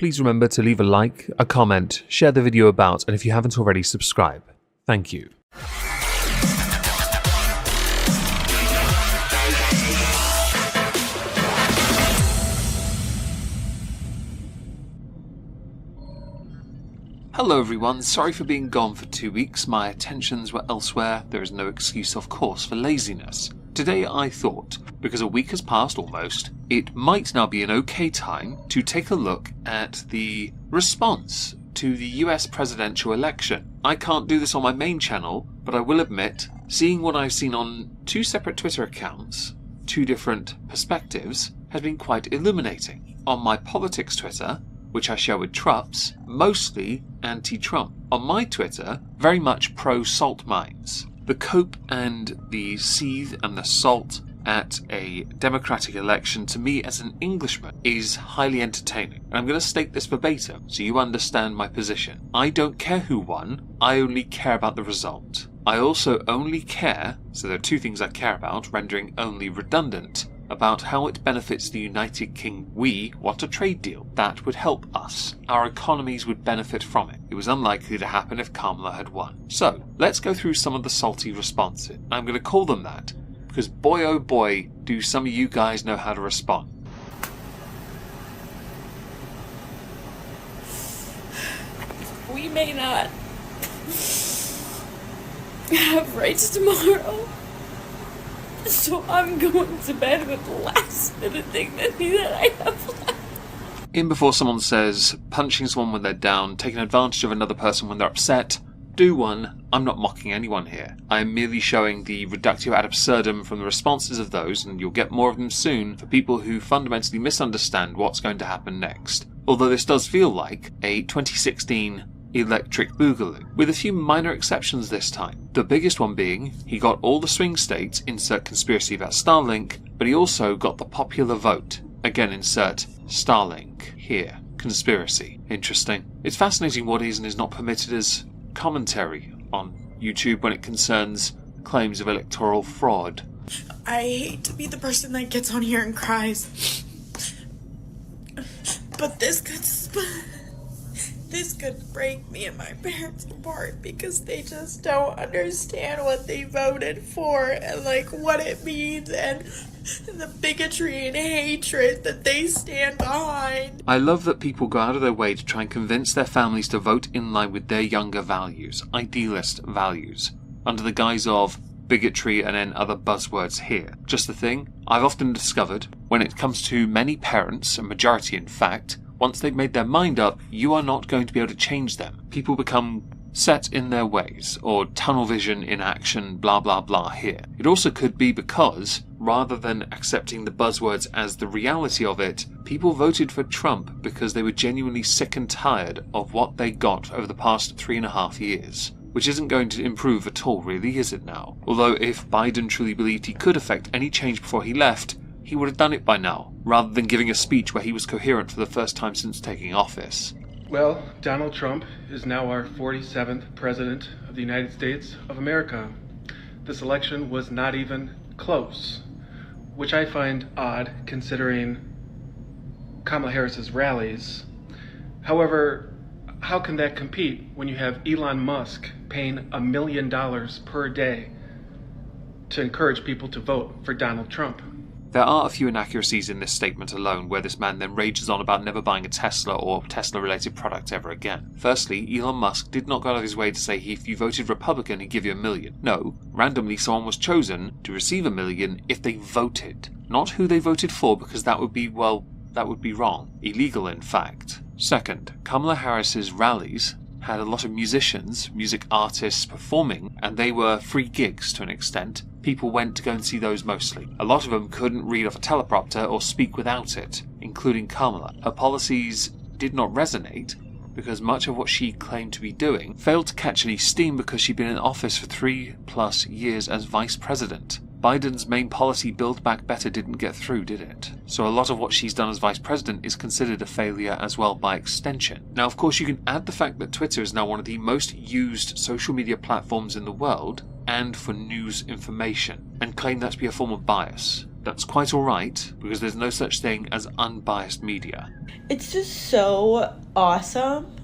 please remember to leave a like, a comment, share the video about, and if you haven't already, subscribe. Thank you. Hello everyone, sorry for being gone for 2 weeks, my attentions were elsewhere, there is no excuse of course for laziness. Today I thought, because a week has passed almost, it might now be an okay time to take a look at the response to the US presidential election. I can't do this on my main channel, but I will admit, seeing what I've seen on 2 separate Twitter accounts, 2 different perspectives, has been quite illuminating. On my politics Twitter, which I share with Trups, mostly anti-Trump. On my Twitter, very much pro-salt mines. The cope and the seethe and the salt at a democratic election, to me as an Englishman, is highly entertaining. And I'm going to state this verbatim so you understand my position. I don't care who won, I only care about the result. I also only care, so there are 2 things I care about, rendering only redundant, about how it benefits the United Kingdom. We want a trade deal. That would help us. Our economies would benefit from it. It was unlikely to happen if Kamala had won. So, let's go through some of the salty responses. I'm going to call them that, because boy oh boy, do some of you guys know how to respond. We may not have rights tomorrow. So I'm going to bed with the last bit of dignity that I have left. In before someone says, punching someone when they're down, taking advantage of another person when they're upset, do one. I'm not mocking anyone here. I am merely showing the reductio ad absurdum from the responses of those, and you'll get more of them soon, for people who fundamentally misunderstand what's going to happen next. Although this does feel like a 2016 Electric Boogaloo, with a few minor exceptions this time. The biggest one being, he got all the swing states, insert conspiracy about Starlink, but he also got the popular vote. Again, insert Starlink here. Conspiracy. Interesting. It's fascinating what is and is not permitted as commentary on YouTube when it concerns claims of electoral fraud. I hate to be the person that gets on here and cries, but this could break me and my parents apart because they just don't understand what they voted for and like what it means and the bigotry and hatred that they stand behind. I love that people go out of their way to try and convince their families to vote in line with their younger values, idealist values, under the guise of bigotry and then other buzzwords here. Just the thing, I've often discovered, when it comes to many parents, a majority in fact, once they've made their mind up, you are not going to be able to change them. People become set in their ways, or tunnel vision in action, blah blah blah here. It also could be because, rather than accepting the buzzwords as the reality of it, people voted for Trump because they were genuinely sick and tired of what they got over the past 3.5 years. Which isn't going to improve at all really, is it now? Although if Biden truly believed he could affect any change before he left, he would have done it by now, rather than giving a speech where he was coherent for the first time since taking office. Well, Donald Trump is now our 47th President of the United States of America. This election was not even close, which I find odd considering Kamala Harris's rallies. However, how can that compete when you have Elon Musk paying $1 million per day to encourage people to vote for Donald Trump? There are a few inaccuracies in this statement alone, where this man then rages on about never buying a Tesla or Tesla-related product ever again. Firstly, Elon Musk did not go out of his way to say if you voted Republican he'd give you $1 million. No, randomly someone was chosen to receive $1 million if they voted. Not who they voted for, because that would be, well, that would be wrong. Illegal, in fact. Second, Kamala Harris's rallies had a lot of musicians, music artists performing, and they were free gigs to an extent. People went to go and see those mostly. A lot of them couldn't read off a teleprompter or speak without it, including Kamala. Her policies did not resonate because much of what she claimed to be doing failed to catch any steam because she'd been in office for 3+ years as vice president. Biden's main policy, Build Back Better, didn't get through, did it? So a lot of what she's done as vice president is considered a failure as well by extension. Now, of course, you can add the fact that Twitter is now one of the most used social media platforms in the world, and for news information, and claim that to be a form of bias. That's quite alright, because there's no such thing as unbiased media. It's just so awesome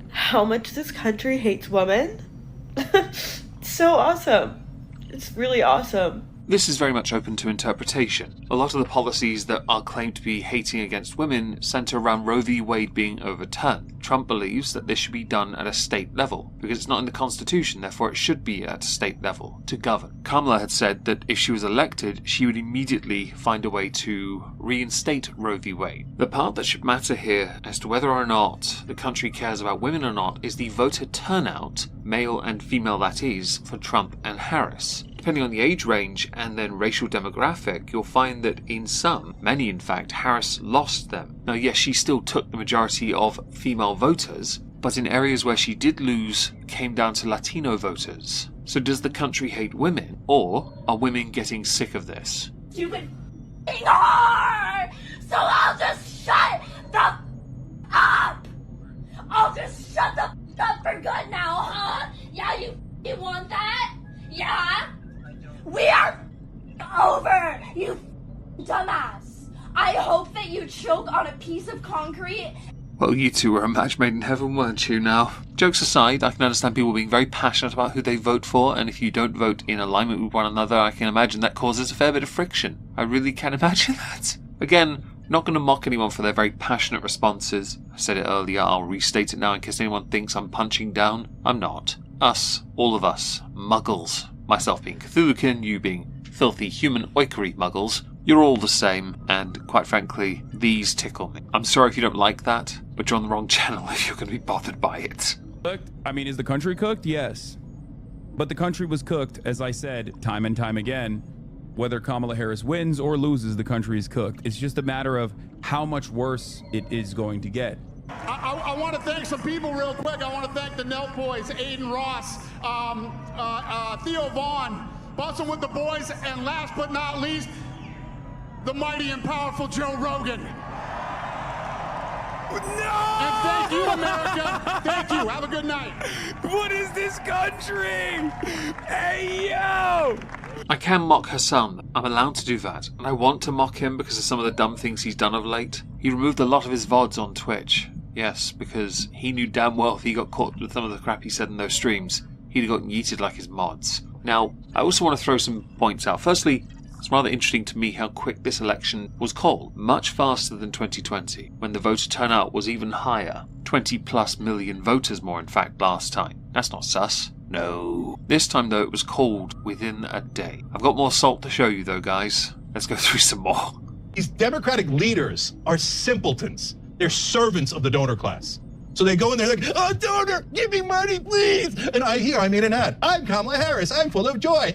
how much this country hates women. So awesome. It's really awesome. This is very much open to interpretation. A lot of the policies that are claimed to be hating against women centre around Roe v. Wade being overturned. Trump believes that this should be done at a state level, because it's not in the Constitution, therefore it should be at a state level, to govern. Kamala had said that if she was elected, she would immediately find a way to reinstate Roe v. Wade. The part that should matter here as to whether or not the country cares about women or not is the voter turnout, male and female that is, for Trump and Harris. Depending on the age range and then racial demographic, you'll find that in some, many in fact, Harris lost them. Now yes, she still took the majority of female voters, but in areas where she did lose, came down to Latino voters. So does the country hate women, or are women getting sick of this? Stupid whore! So I'll just shut the up! I'll just shut the up for good now, huh? Yeah, you want that? Yeah? We are over, you dumbass. I hope that you choke on a piece of concrete. Well, you two were a match made in heaven, weren't you now? Jokes aside, I can understand people being very passionate about who they vote for, and if you don't vote in alignment with one another, I can imagine that causes a fair bit of friction. I really can imagine that. Again, not going to mock anyone for their very passionate responses. I said it earlier, I'll restate it now in case anyone thinks I'm punching down. I'm not. Us, all of us, muggles. Myself being Cthulhucan, you being filthy human oikery muggles. You're all the same, and quite frankly, these tickle me. I'm sorry if you don't like that, but you're on the wrong channel if you're going to be bothered by it. Cooked? I mean, is the country cooked? Yes. But the country was cooked, as I said, time and time again. Whether Kamala Harris wins or loses, the country is cooked. It's just a matter of how much worse it is going to get. I want to thank some people real quick. I want to thank the Nelt Boys, Aiden Ross, Theo Vaughn, Bussin' with the Boys, and last but not least, the mighty and powerful Joe Rogan. No! And thank you, America. Thank you. Have a good night. What is this country? Hey, yo! I can mock Hassan. I'm allowed to do that, and I want to mock him because of some of the dumb things he's done of late. He removed a lot of his VODs on Twitch. Yes, because he knew damn well if he got caught with some of the crap he said in those streams, he'd have gotten yeeted like his mods. Now, I also want to throw some points out. Firstly, it's rather interesting to me how quick this election was called. Much faster than 2020, when the voter turnout was even higher. 20 plus million voters more, in fact, last time. That's not sus. No. This time, though, it was called within a day. I've got more salt to show you, though, guys. Let's go through some more. These Democratic leaders are simpletons. They're servants of the donor class. So they go in there like, oh, donor, give me money, please. And I made an ad. I'm Kamala Harris. I'm full of joy.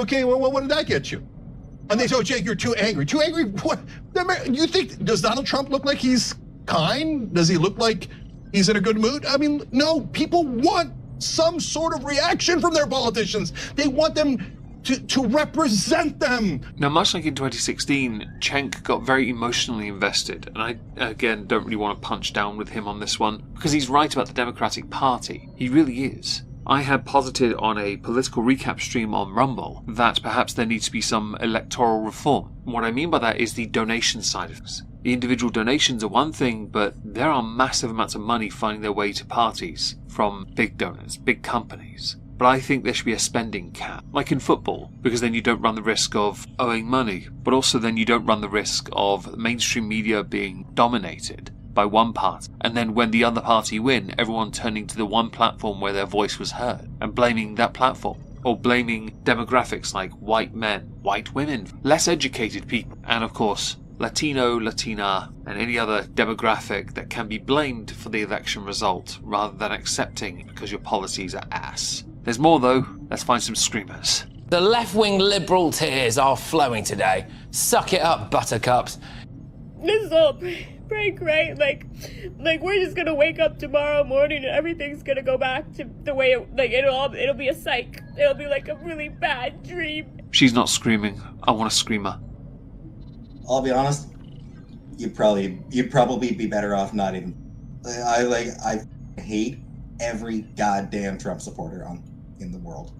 Okay, well, what did that get you? And they say, oh, Jake, you're too angry. Too angry? What? You think, does Donald Trump look like he's kind? Does he look like he's in a good mood? I mean, no, people want some sort of reaction from their politicians. They want them to represent them. Now, much like in 2016, Cenk got very emotionally invested, and I, again, don't really want to punch down with him on this one, because he's right about the Democratic Party. He really is. I had posited on a political recap stream on Rumble that perhaps there needs to be some electoral reform. What I mean by that is the donation side of things. The individual donations are one thing, but there are massive amounts of money finding their way to parties from big donors, big companies. But I think there should be a spending cap, like in football, because then you don't run the risk of owing money, but also then you don't run the risk of mainstream media being dominated by one party, and then when the other party win, everyone turning to the one platform where their voice was heard, and blaming that platform, or blaming demographics like white men, white women, less educated people, and of course, Latino, Latina, and any other demographic that can be blamed for the election result, rather than accepting because your policies are ass. There's more though, let's find some screamers. The left-wing liberal tears are flowing today. Suck it up, buttercups. This is all pretty great. Like we're just gonna wake up tomorrow morning and everything's gonna go back to the way it'll be a psych. It'll be like a really bad dream. She's not screaming. I want a screamer. I'll be honest. You'd probably be better off not even. I hate every goddamn Trump supporter in the world.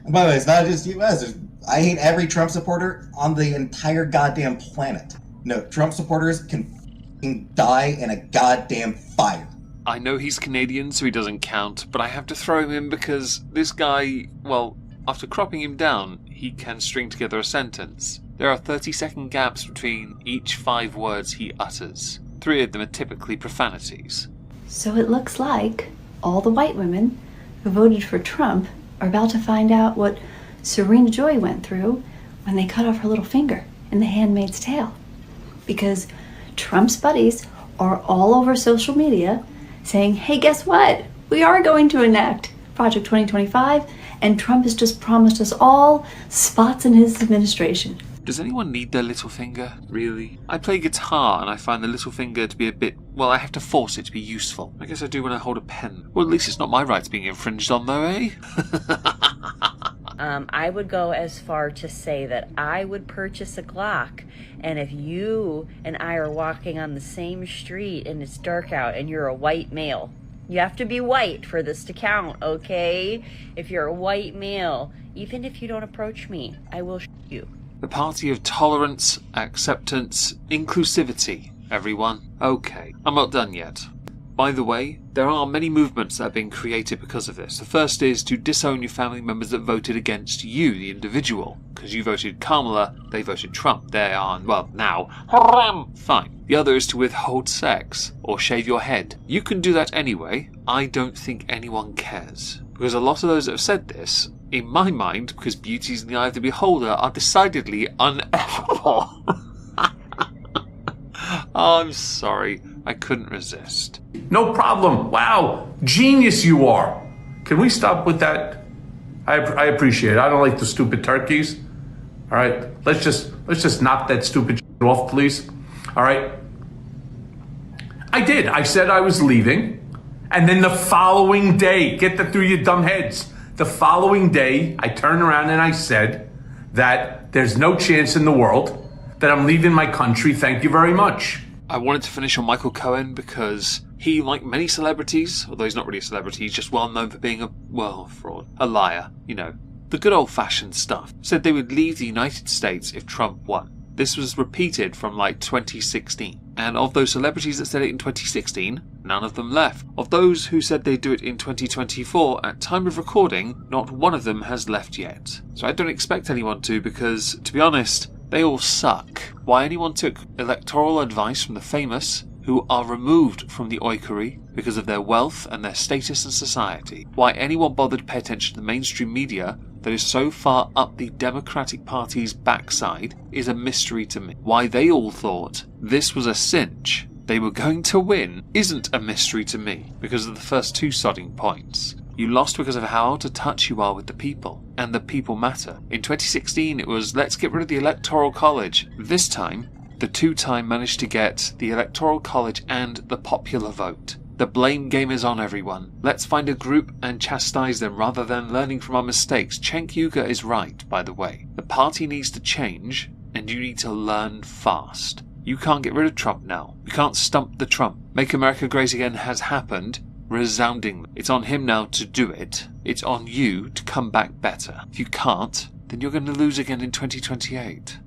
And by the way, it's not just U.S. I hate every Trump supporter on the entire goddamn planet. No, Trump supporters can f***ing die in a goddamn fire. I know he's Canadian, so he doesn't count, but I have to throw him in because this guy, well, after cropping him down, he can string together a sentence. There are 30-second gaps between each 5 words he utters. 3 of them are typically profanities. So it looks like all the white women who voted for Trump are about to find out what Serena Joy went through when they cut off her little finger in The Handmaid's Tale. Because Trump's buddies are all over social media saying, hey, guess what? We are going to enact Project 2025, and Trump has just promised us all spots in his administration. Does anyone need their little finger, really? I play guitar and I find the little finger to be a bit, well, I have to force it to be useful. I guess I do when I hold a pen. Well, at least it's not my rights being infringed on though, eh? I would go as far to say that I would purchase a Glock, and if you and I are walking on the same street and it's dark out and you're a white male, you have to be white for this to count, okay? If you're a white male, even if you don't approach me, I will shoot you. The party of tolerance, acceptance, inclusivity, everyone. Okay, I'm not done yet. By the way, there are many movements that have been created because of this. The first is to disown your family members that voted against you, the individual. Because you voted Kamala, they voted Trump. They are, well, now, fine. The other is to withhold sex, or shave your head. You can do that anyway. I don't think anyone cares. Because a lot of those that have said this, in my mind, because beauty's in the eye of the beholder, are decidedly unethical. Oh, I'm sorry. I couldn't resist. No problem. Wow. Genius you are. Can we stop with that? I appreciate it. I don't like the stupid turkeys. All right. Let's just knock that stupid shit off, please. All right. I did. I said I was leaving. And then the following day, get that through your dumb heads. The following day, I turned around and I said that there's no chance in the world that I'm leaving my country. Thank you very much. I wanted to finish on Michael Cohen because he, like many celebrities, although he's not really a celebrity, he's just well known for being a fraud, a liar, you know, the good old-fashioned stuff, said they would leave the United States if Trump won. This was repeated from like 2016. And of those celebrities that said it in 2016, none of them left. Of those who said they'd do it in 2024, at time of recording, not one of them has left yet. So I don't expect anyone to because, to be honest, they all suck. Why anyone took electoral advice from the famous, who are removed from the oikory because of their wealth and their status in society. Why anyone bothered to pay attention to the mainstream media that is so far up the Democratic Party's backside is a mystery to me. Why they all thought this was a cinch, they were going to win, isn't a mystery to me because of the first 2 sodding points. You lost because of how out of touch you are with the people, and the people matter. In 2016 it was, let's get rid of the Electoral College. This time, the 2-time managed to get the Electoral College and the popular vote. The blame game is on everyone. Let's find a group and chastise them rather than learning from our mistakes. Cenk Uygur is right, by the way. The party needs to change, and you need to learn fast. You can't get rid of Trump now. You can't stump the Trump. Make America Great Again has happened resoundingly. It's on him now to do it. It's on you to come back better. If you can't, then you're going to lose again in 2028.